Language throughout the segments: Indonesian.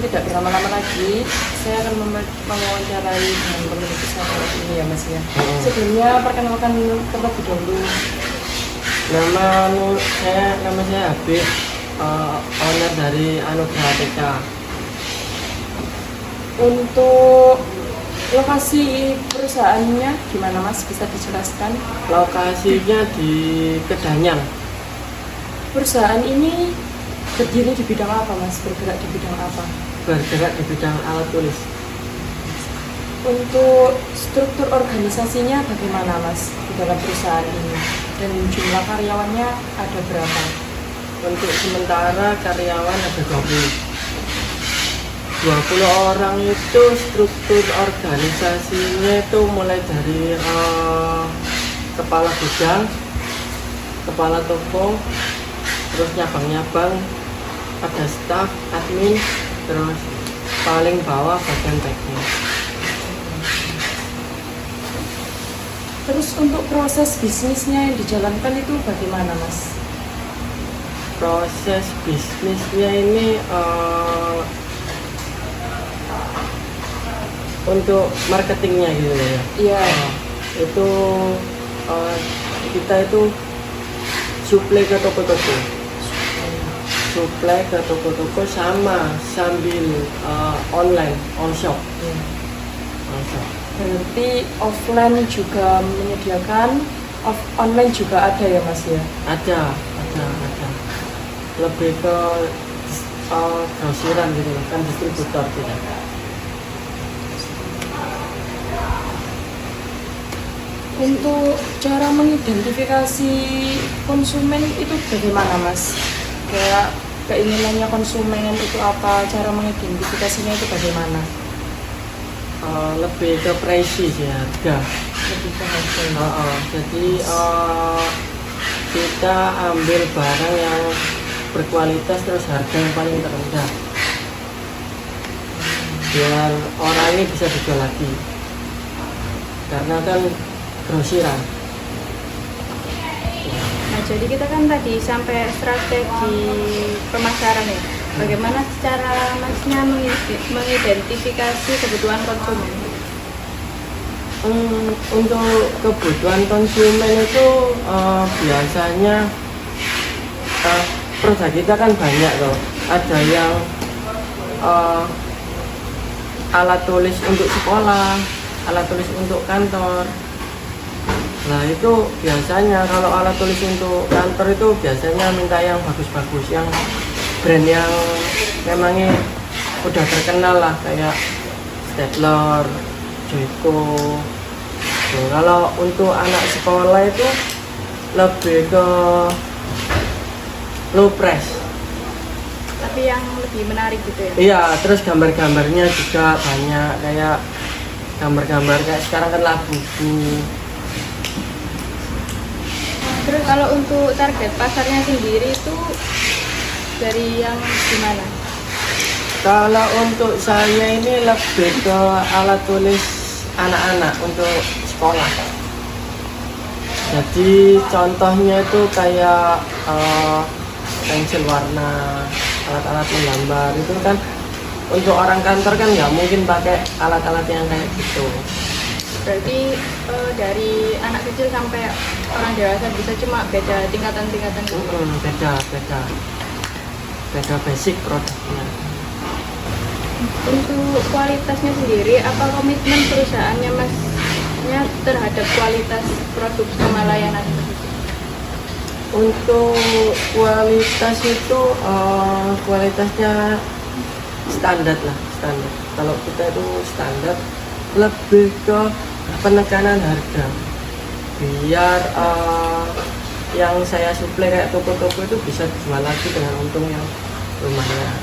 Tidak berlama-lama lagi, saya akan mewawancarai dengan pemilik usaha ini ya Mas ya. Sebelumnya perkenalkan terlebih dahulu. Nama saya Habib, owner dari Anugrah TK. Untuk lokasi perusahaannya gimana Mas? Bisa dijelaskan? Lokasinya di Kedanyang. Perusahaan ini berdiri di bidang apa Mas? Bergerak di bidang apa? Bergerak di bidang alat tulis. Untuk struktur organisasinya bagaimana Mas di dalam perusahaan ini? Dan jumlah karyawannya ada berapa? Untuk sementara karyawan ada 20 orang. Itu struktur organisasinya itu mulai dari kepala gudang, kepala toko, terus nyabang-nyabang, ada staf, admin, terus paling bawah bagian teknis. Terus untuk proses bisnisnya yang dijalankan itu bagaimana Mas? Proses bisnisnya ini untuk marketingnya gitu ya. Iya. Itu kita itu suplai ke toko-toko. Suplai ke toko-toko sama sambil online, on shop. Berarti offline juga menyediakan, online juga ada ya Mas ya? Ada. Lebih ke grosiran gitu kan, distributor gitu. Untuk cara mengidentifikasi konsumen itu bagaimana Mas? Kayak keinginannya konsumen itu apa, cara mengidentifikasinya itu bagaimana? Lebih ke presis ya, harga. Lebih ke harga. Jadi kita ambil barang yang berkualitas terus harga yang paling terendah, biar orang ini bisa dijual lagi, karena kan grosiran. Nah, jadi kita kan tadi sampai strategi pemasaran ya. Bagaimana cara Masnya mengidentifikasi kebutuhan konsumen? Untuk kebutuhan konsumen itu biasanya produk kita kan banyak loh. Ada yang alat tulis untuk sekolah, alat tulis untuk kantor. Nah itu biasanya kalau alat tulis untuk kantor itu biasanya minta yang bagus-bagus, yang brand yang memangnya udah terkenal lah, kayak Stadler, Joyko. Tuh, kalau untuk anak sekolah itu lebih ke low price. Tapi yang lebih menarik gitu ya. Iya, terus gambar-gambarnya juga banyak, kayak gambar-gambar kayak sekarang kan Labubu. Terus kalau untuk target pasarnya sendiri itu dari yang gimana? Kalau untuk saya ini lebih ke alat tulis anak-anak untuk sekolah. Jadi contohnya itu kayak pensil warna, alat-alat menggambar itu kan untuk orang kantor kan nggak mungkin pakai alat-alat yang kayak gitu. Berarti dari anak kecil sampai orang dewasa bisa, cuma beda tingkatan-tingkatan gitu. Beda basic produknya. Untuk kualitasnya sendiri, apa komitmen perusahaannya Masnya terhadap kualitas produk sama layanan tersebut? Untuk kualitas itu kualitasnya standar lah, standar. Kalau kita itu standar, lebih ke penekanan harga biar yang saya suplai kayak toko-toko itu bisa dijual lagi dengan untung yang lumayan.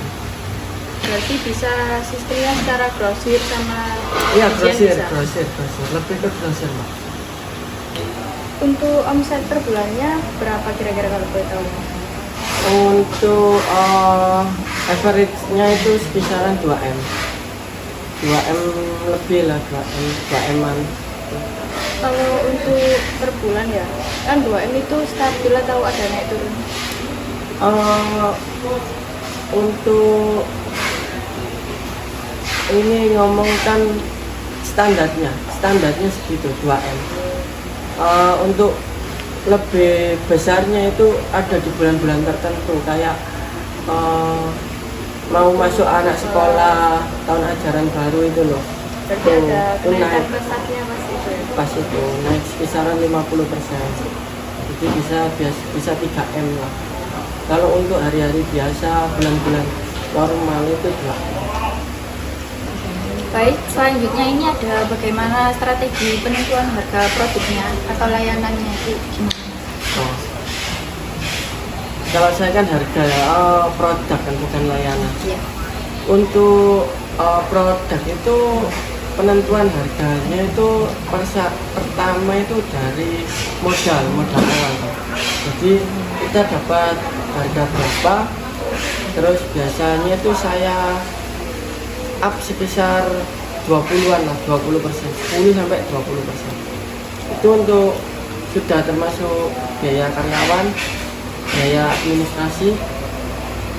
Berarti bisa sistemnya secara grosir sama Iya, rincian grosir, bisa? lebih ke grosir, Mbak. Untuk omset per bulannya berapa kira-kira kalau boleh tahu? Untuk average-nya itu sekisaran 2M. 2M lebih lah, 2M-an. Kalau untuk per bulan ya, kan 2M itu stabil atau ada naik turun? Untuk ini ngomongkan standarnya segitu 2M. Untuk lebih besarnya itu ada di bulan-bulan tertentu, kayak mau masuk anak sekolah tahun ajaran baru itu loh. Berarti ada kenaikan naik pesatnya Mas itu ya? pas itu naik kisaran 50%. Jadi bisa 3M lah. Kalau untuk hari-hari biasa, bulan-bulan normal itu 2M. Baik, selanjutnya ini ada bagaimana strategi penentuan harga produknya atau layanannya itu gimana? Oh. Kalau saya kan harga produk kan bukan layanan. Iya. Untuk produk itu penentuan harganya itu pertama itu dari modal awal. Jadi kita dapat harga berapa, terus biasanya itu saya up sekitar 20-an lah, 20%, 10 sampai 20%. Itu untuk sudah termasuk biaya karyawan, biaya administrasi.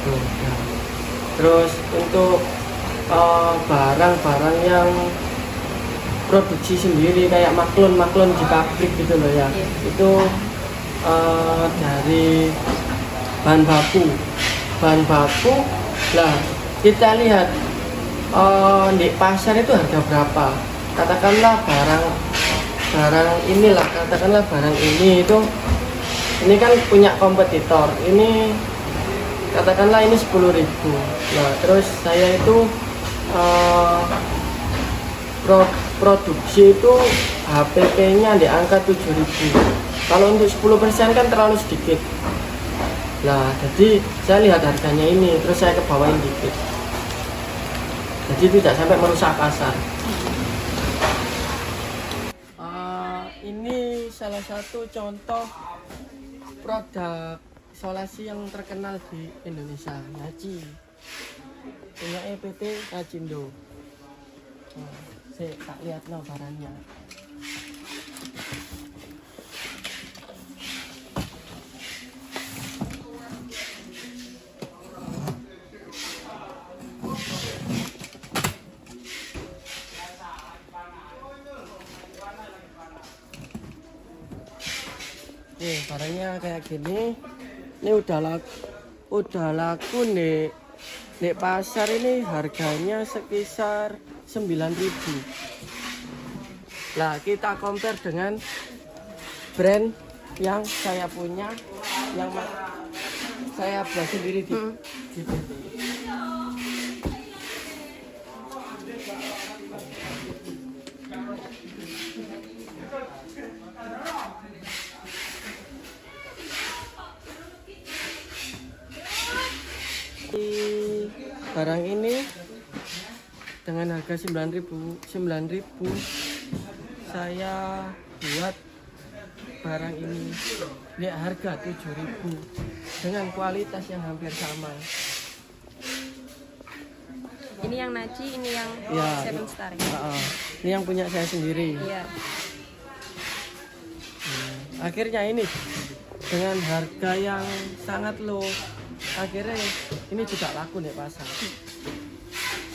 Ya. Terus untuk barang-barang yang produksi sendiri kayak maklon di pabrik gitu loh ya. Itu dari bahan baku lah kita lihat di pasar itu harga berapa. Katakanlah barang ini itu ini kan punya kompetitor, ini katakanlah ini 10.000. Nah terus saya itu produksi itu HPP-nya di angka 7.000. Kalau untuk 10% kan terlalu sedikit. Nah jadi saya lihat harganya ini, terus saya ke bawain dikit, jadi tidak sampai merusak pasar. Ini salah satu contoh produk isolasi yang terkenal di Indonesia, Yaci, punya EPT Kacindo. Saya tak lihat barangnya. Barangnya kayak gini. Ini udah laku nih di pasar ini, harganya sekitar 9.000. Lah kita compare dengan brand yang saya punya, yang saya buat sendiri di PT. Barang ini dengan harga 9.000 saya buat barang ini di harga 7.000 dengan kualitas yang hampir sama. Ini yang Naci, ini yang Ya, Seven Star. ini yang punya saya sendiri. Iya. Akhirnya ini dengan harga yang sangat low, akhirnya ini juga laku di pasar.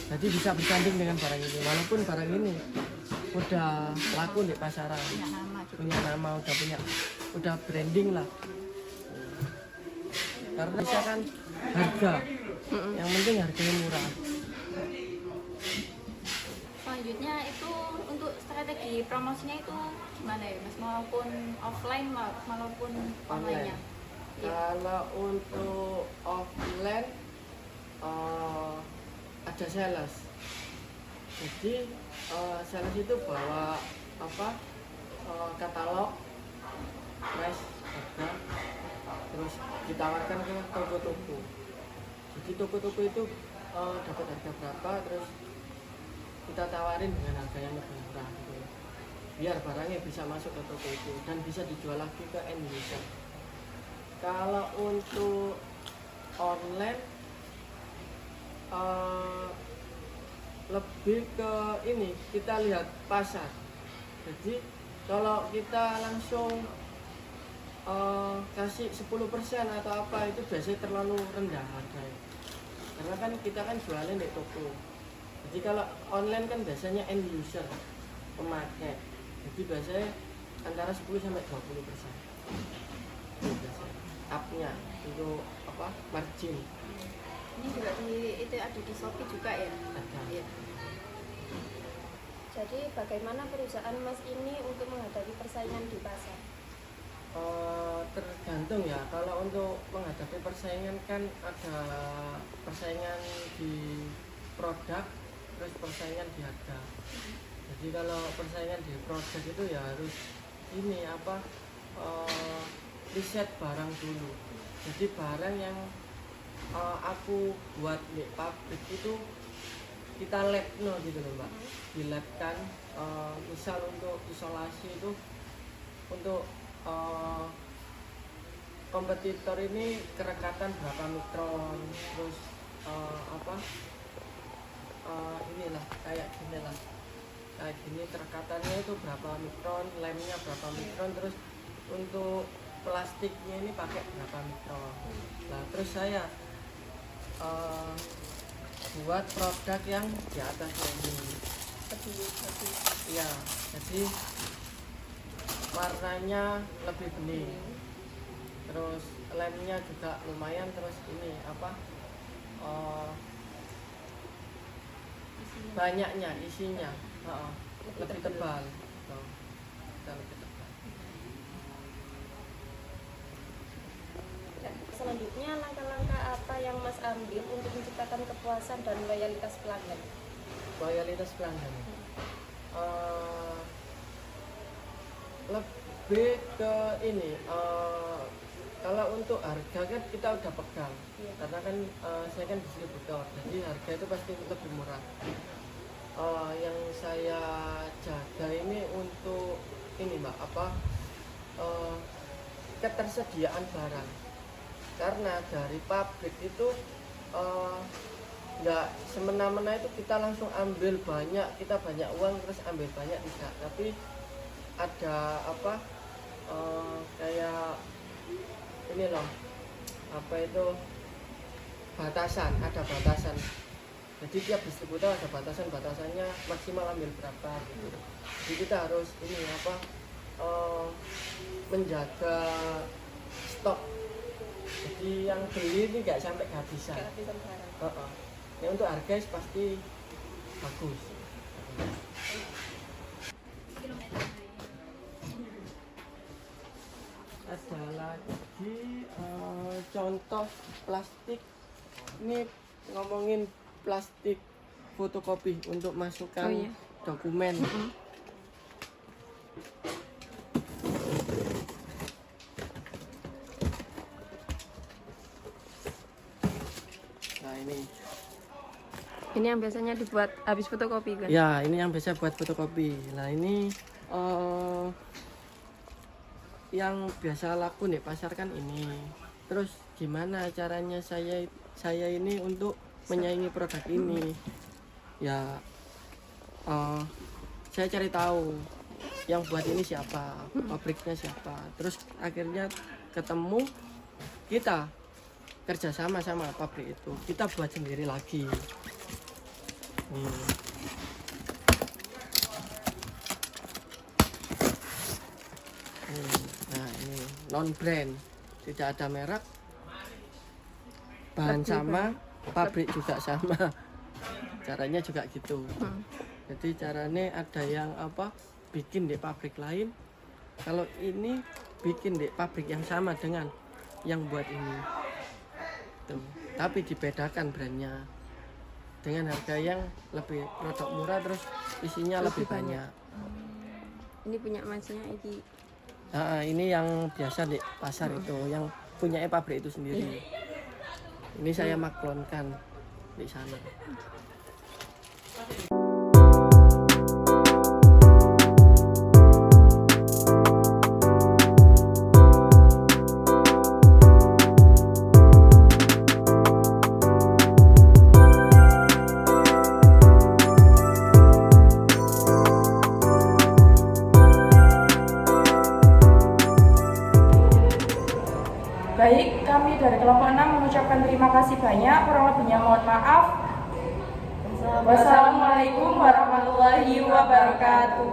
Jadi bisa bersanding dengan barang ini, walaupun barang ini udah laku di pasaran, punya nama, udah branding lah. Karena misalkan harga, yang penting harganya murah. Selanjutnya itu untuk strategi promosinya itu gimana ya Mas? Maupun offline maupun online-nya? Iya. Kalau untuk offline ada sales. Jadi sales itu bawa katalog, price, harga, terus ditawarkan ke toko-toko. Jadi toko-toko itu dapat harga berapa, terus kita tawarin dengan harga yang lebih murah gitu. Biar barangnya bisa masuk ke toko itu dan bisa dijual lagi ke end user. Kalau untuk online lebih ke ini, kita lihat pasar. Jadi kalau kita langsung kasih 10% atau apa, itu biasanya terlalu rendah harganya. Karena kan kita kan jualnya di toko. Jadi kalau online kan biasanya end user, pemakai. Jadi biasanya antara 10 sampai 20%. Itu biasanya up-nya untuk margin. Ini juga itu ada di Shopee juga ya? Ada. Iya. Jadi bagaimana perusahaan Mas ini untuk menghadapi persaingan di pasar? Tergantung ya. Kalau untuk menghadapi persaingan kan ada persaingan di produk, terus persaingan di harga. Jadi kalau persaingan di produk itu ya harus ini riset barang dulu. Jadi barang yang aku buat di pabrik itu kita lab gitu loh Mbak. Di lab kan misal untuk isolasi itu untuk kompetitor ini kerekatan berapa mikron, terus inilah kayak gini lah, kayak gini kerekatannya itu berapa mikron, lemnya berapa mikron, terus untuk plastiknya ini pakai berapa mikron. Nah terus saya buat produk yang di atas ini. Ya, jadi warnanya lebih bening, terus lemnya juga lumayan, terus ini banyaknya isinya lebih tebal. Lebih tebal. Selanjutnya langkah-langkah apa yang Mas ambil untuk menciptakan kepuasan dan loyalitas pelanggan? Loyalitas pelanggan. Lebih ke ini, kalau untuk harga kan kita udah pegang, karena kan saya kan distributor, jadi harga itu pasti lebih murah. Yang saya jaga ini untuk ini Mbak, ketersediaan barang, karena dari pabrik itu nggak semena-mena itu kita langsung ambil banyak, kita banyak uang terus ambil banyak, tidak, tapi ada kayak ini loh, batasan, ada batasan. Jadi tiap distributor ada batasannya, maksimal ambil berapa gitu. Jadi kita harus ini menjaga stok. Jadi yang beli ini nggak sampai kehabisan. Ya untuk harga pasti bagus. Ada lagi contoh plastik. Ini ngomongin plastik fotokopi untuk masukkan dokumen. Nah Ini yang biasanya dibuat habis fotokopi kan? ya, ini yang biasa buat fotokopi. Nah ini yang biasa laku di pasar kan ini. Terus gimana caranya saya ini untuk menyaingi produk ini? Ya saya cari tahu yang buat ini siapa, pabriknya siapa. Terus akhirnya ketemu, kita kerjasama sama pabrik itu, kita buat sendiri lagi. Nah ini non brand, tidak ada merek, bahan sama, pabrik juga sama, caranya juga gitu. Jadi caranya ada yang bikin di pabrik lain, kalau ini bikin di pabrik yang sama dengan yang buat ini tuh. Tapi dibedakan brandnya dengan harga yang lebih produk murah, terus isinya lebih banyak. Ini punya masnya iki. Nah, ini yang biasa di pasar itu, yang punya pabrik itu sendiri. Ini saya maklonkan di sana. Baik, kami dari kelompok 6 mengucapkan terima kasih banyak. Kurang lebihnya mohon maaf. Wassalamualaikum warahmatullahi wabarakatuh.